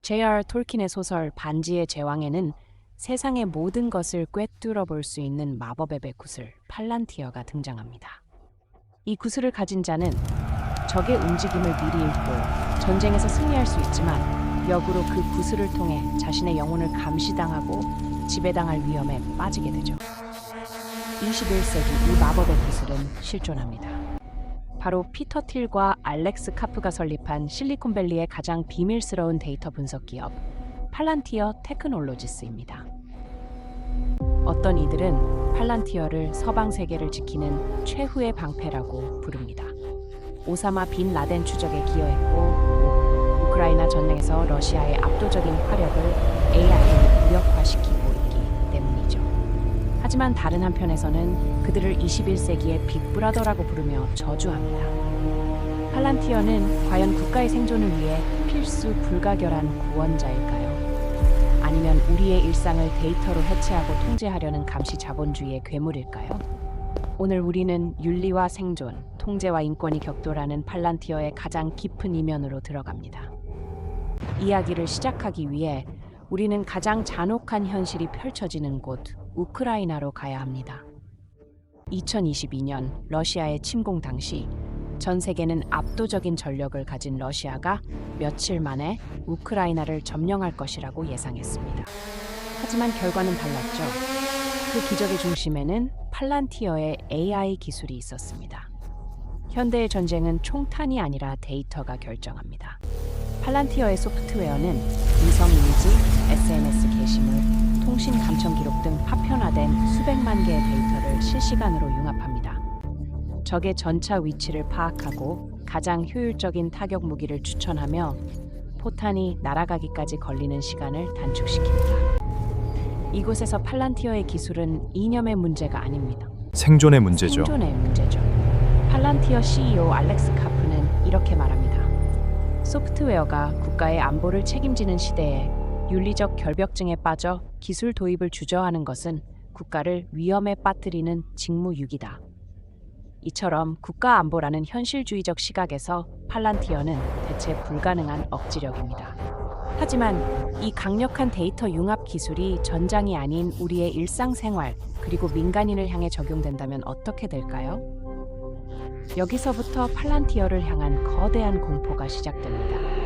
J.R. 톨킨의 소설 반지의 제왕에는 세상의 모든 것을 꿰뚫어 볼 수 있는 마법의 구슬 팔란티어가 등장합니다. 이 구슬을 가진 자는 적의 움직임을 미리 읽고 전쟁에서 승리할 수 있지만 역으로 그 구슬을 통해 자신의 영혼을 감시당하고 지배당할 위험에 빠지게 되죠. 21세기 이 마법의 구슬은 실존합니다. 바로 피터 틸과 알렉스 카프가 설립한 실리콘밸리의 가장 비밀스러운 데이터 분석 기업 팔란티어 테크놀로지스입니다. 어떤 이들은 팔란티어를 서방 세계를 지키는 최후의 방패라고 부릅니다. 오사마 빈 라덴 추적에 기여했고 우크라이나 전쟁에서 러시아의 압도적인 화력을 AI로 무력화시키고 있기 때문이죠. 하지만 다른 한편에서는 그들을 21세기의 빅브라더라고 부르며 저주합니다. 팔란티어는 과연 국가의 생존을 위해 필수 불가결한 구원자일까요? 아니면 우리의 일상을 데이터로 해체하고 통제하려는 감시 자본주의의 괴물일까요? 오늘 우리는 윤리와 생존, 통제와 인권이 격돌하는 팔란티어의 가장 깊은 이면으로 들어갑니다. 이야기를 시작하기 위해 우리는 가장 잔혹한 현실이 펼쳐지는 곳 우크라이나로 가야 합니다. 2022년 러시아의 침공 당시 전 세계는 압도적인 전력을 가진 러시아가 며칠 만에 우크라이나를 점령할 것이라고 예상했습니다. 하지만 결과는 달랐죠. 그 기적의 중심에는 팔란티어의 AI 기술이 있었습니다. 현대의 전쟁은 총탄이 아니라 데이터가 결정합니다. 팔란티어의 소프트웨어는 위성 이미지, SNS 게시물, 통신 감청 기록 등 파편화된 수백만 개의 데이터를 실시간으로 융합합니다. 적의 전차 위치를 파악하고 가장 효율적인 타격 무기를 추천하며 포탄이 날아가기까지 걸리는 시간을 단축시킵니다. 이곳에서 팔란티어의 기술은 이념의 문제가 아닙니다. 생존의 문제죠. 생존의 문제죠. 팔란티어 CEO 알렉스 카프는 이렇게 말합니다. 소프트웨어가 국가의 안보를 책임지는 시대에 윤리적 결벽증에 빠져 기술 도입을 주저하는 것은 국가를 위험에 빠뜨리는 직무유기다. 이처럼 국가 안보라는 현실주의적 시각에서 팔란티어는 대체 불가능한 억지력입니다. 하지만 이 강력한 데이터 융합 기술이 전장이 아닌 우리의 일상생활 그리고 민간인을 향해 적용된다면 어떻게 될까요? 여기서부터 팔란티어를 향한 거대한 공포가 시작됩니다.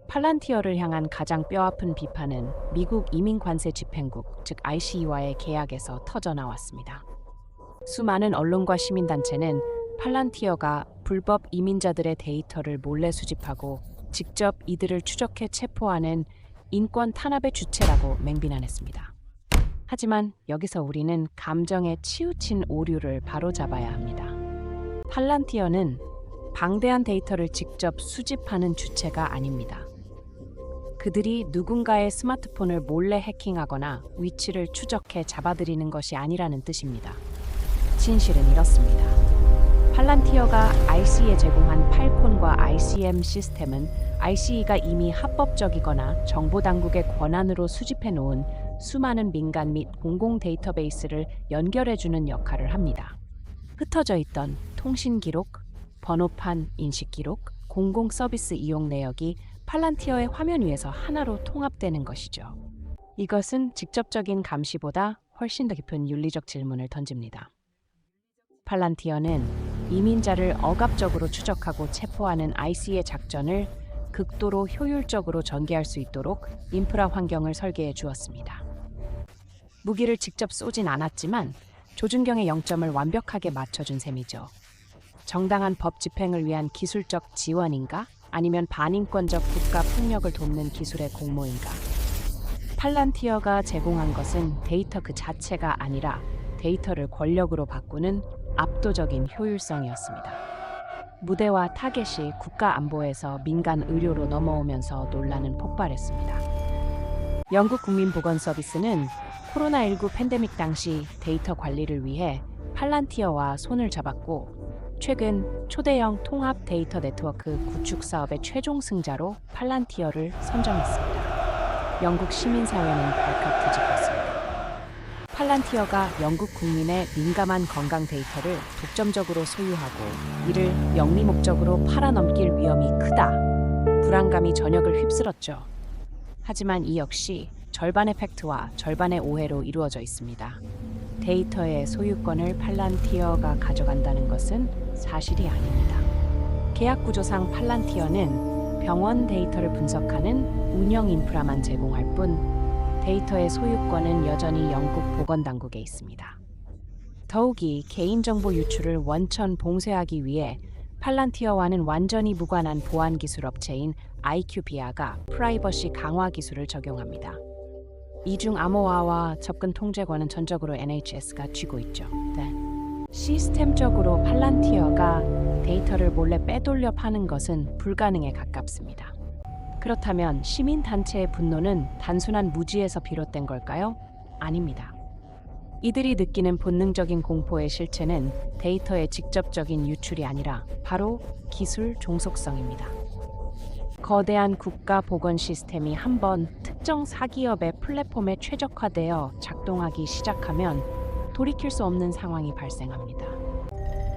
팔란티어를 향한 가장 뼈아픈 비판은 미국 이민관세 집행국, 즉 ICE와의 계약에서 터져나왔습니다. 수많은 언론과 시민단체는 팔란티어가 불법 이민자들의 데이터를 몰래 수집하고 직접 이들을 추적해 체포하는 인권 탄압의 주체라고 맹비난했습니다. 하지만 여기서 우리는 감정에 치우친 오류를 바로잡아야 합니다. 팔란티어는 방대한 데이터를 직접 수집하는 주체가 아닙니다. 그들이 누군가의 스마트폰을 몰래 해킹하거나 위치를 추적해 잡아들이는 것이 아니라는 뜻입니다. 진실은 이렇습니다. 팔란티어가 ICE에 제공한 팔콘과 ICM 시스템은 ICE가 이미 합법적이거나 정보당국의 권한으로 수집해 놓은 수많은 민간 및 공공 데이터베이스를 연결해주는 역할을 합니다. 흩어져 있던 통신 기록, 번호판 인식 기록, 공공 서비스 이용 내역이 팔란티어의 화면 위에서 하나로 통합되는 것이죠. 이것은 직접적인 감시보다 훨씬 더 깊은 윤리적 질문을 던집니다. 팔란티어는 이민자를 억압적으로 추적하고 체포하는 IC의 작전을 극도로 효율적으로 전개할 수 있도록 인프라 환경을 설계해 주었습니다. 무기를 직접 쏘진 않았지만 조준경의 0점을 완벽하게 맞춰준 셈이죠. 정당한 법 집행을 위한 기술적 지원인가? 아니면 반인권적 국가 폭력을 돕는 기술의 공모인가? 팔란티어가 제공한 것은 데이터 그 자체가 아니라 데이터를 권력으로 바꾸는 압도적인 효율성이었습니다. 무대와 타겟이 국가 안보에서 민간 의료로 넘어오면서 논란은 폭발했습니다. 영국 국민보건서비스는 코로나19 팬데믹 당시 데이터 관리를 위해 팔란티어와 손을 잡았고 최근 초대형 통합 데이터 네트워크 구축 사업의 최종 승자로 팔란티어를 선정했습니다. 영국 시민사회는 발칵 뒤집혔습니다. 팔란티어가 영국 국민의 민감한 건강 데이터를 독점적으로 소유하고 이를 영리 목적으로 팔아넘길 위험이 크다. 불안감이 전역을 휩쓸었죠. 하지만 이 역시 절반의 팩트와 절반의 오해로 이루어져 있습니다. 데이터의 소유권을 팔란티어가 가져간다는 것은 사실이 아닙니다. 계약 구조상 팔란티어는 병원 데이터를 분석하는 운영 인프라만 제공할 뿐 데이터의 소유권은 여전히 영국 보건당국에 있습니다. 더욱이 개인정보 유출을 원천 봉쇄하기 위해 팔란티어와는 완전히 무관한 보안 기술 업체인 IQVIA가 프라이버시 강화 기술을 적용합니다. 이중 암호화와 접근 통제권은 전적으로 NHS가 쥐고 있죠. 네. 시스템적으로 팔란티어가 데이터를 몰래 빼돌려 파는 것은 불가능에 가깝습니다. 그렇다면 시민단체의 분노는 단순한 무지에서 비롯된 걸까요? 아닙니다. 이들이 느끼는 본능적인 공포의 실체는 데이터의 직접적인 유출이 아니라 바로 기술 종속성입니다. 거대한 국가 보건 시스템이 한번 특정 사기업의 플랫폼에 최적화되어 작동하기 시작하면 돌이킬 수 없는 상황이 발생합니다.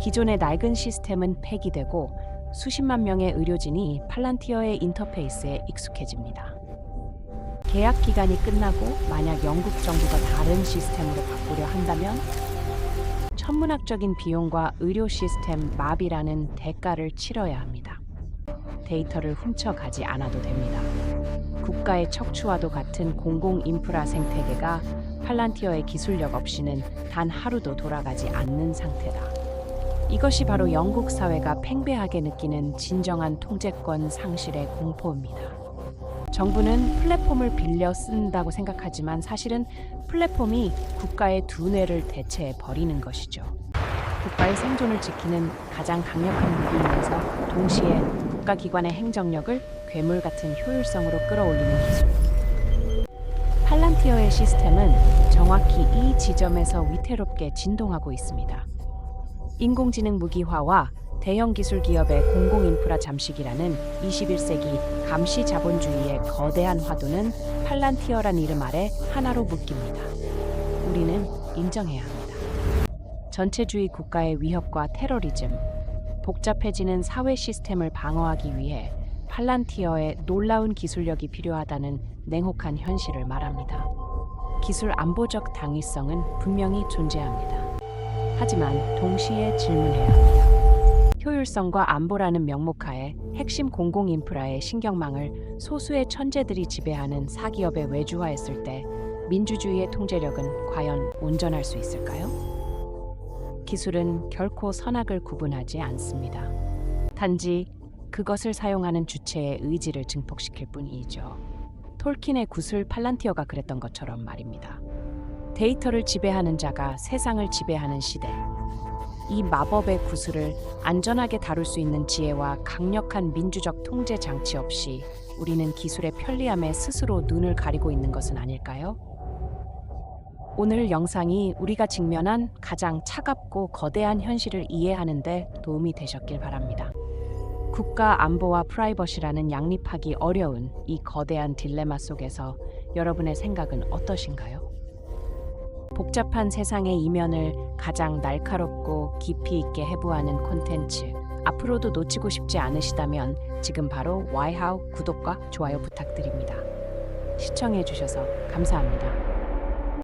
기존의 낡은 시스템은 폐기되고 수십만 명의 의료진이 팔란티어의 인터페이스에 익숙해집니다. 계약 기간이 끝나고 만약 영국 정부가 다른 시스템으로 바꾸려 한다면 천문학적인 비용과 의료 시스템 마비라는 대가를 치러야 합니다. 데이터를 훔쳐가지 않아도 됩니다. 국가의 척추와도 같은 공공 인프라 생태계가 팔란티어의 기술력 없이는 단 하루도 돌아가지 않는 상태다. 이것이 바로 영국 사회가 팽배하게 느끼는 진정한 통제권 상실의 공포입니다. 정부는 플랫폼을 빌려 쓴다고 생각하지만 사실은 플랫폼이 국가의 두뇌를 대체해 버리는 것이죠. 국가의 생존을 지키는 가장 강력한 무기이면서 동시에 국가기관의 행정력을 괴물 같은 효율성으로 끌어올리는 기술. 팔란티어의 시스템은 정확히 이 지점에서 위태롭게 진동하고 있습니다. 인공지능 무기화와 대형 기술 기업의 공공 인프라 잠식이라는 21세기 감시 자본주의의 거대한 화두는 팔란티어란 이름 아래 하나로 묶입니다. 우리는 인정해야 합니다. 전체주의 국가의 위협과 테러리즘, 복잡해지는 사회 시스템을 방어하기 위해 팔란티어의 놀라운 기술력이 필요하다는 냉혹한 현실을 말합니다. 기술 안보적 당위성은 분명히 존재합니다. 하지만 동시에 질문해야 합니다. 효율성과 안보라는 명목하에 핵심 공공 인프라의 신경망을 소수의 천재들이 지배하는 사기업에 외주화했을 때 민주주의의 통제력은 과연 온전할 수 있을까요? 기술은 결코 선악을 구분하지 않습니다. 단지 그것을 사용하는 주체의 의지를 증폭시킬 뿐이죠. 톨킨의 구슬 팔란티어가 그랬던 것처럼 말입니다. 데이터를 지배하는 자가 세상을 지배하는 시대. 이 마법의 구슬을 안전하게 다룰 수 있는 지혜와 강력한 민주적 통제 장치 없이 우리는 기술의 편리함에 스스로 눈을 가리고 있는 것은 아닐까요? 오늘 영상이 우리가 직면한 가장 차갑고 거대한 현실을 이해하는 데 도움이 되셨길 바랍니다. 국가 안보와 프라이버시라는 양립하기 어려운 이 거대한 딜레마 속에서 여러분의 생각은 어떠신가요? 복잡한 세상의 이면을 가장 날카롭고 깊이 있게 해부하는 콘텐츠, 앞으로도 놓치고 싶지 않으시다면 지금 바로 와이하우 구독과 좋아요 부탁드립니다. 시청해주셔서 감사합니다.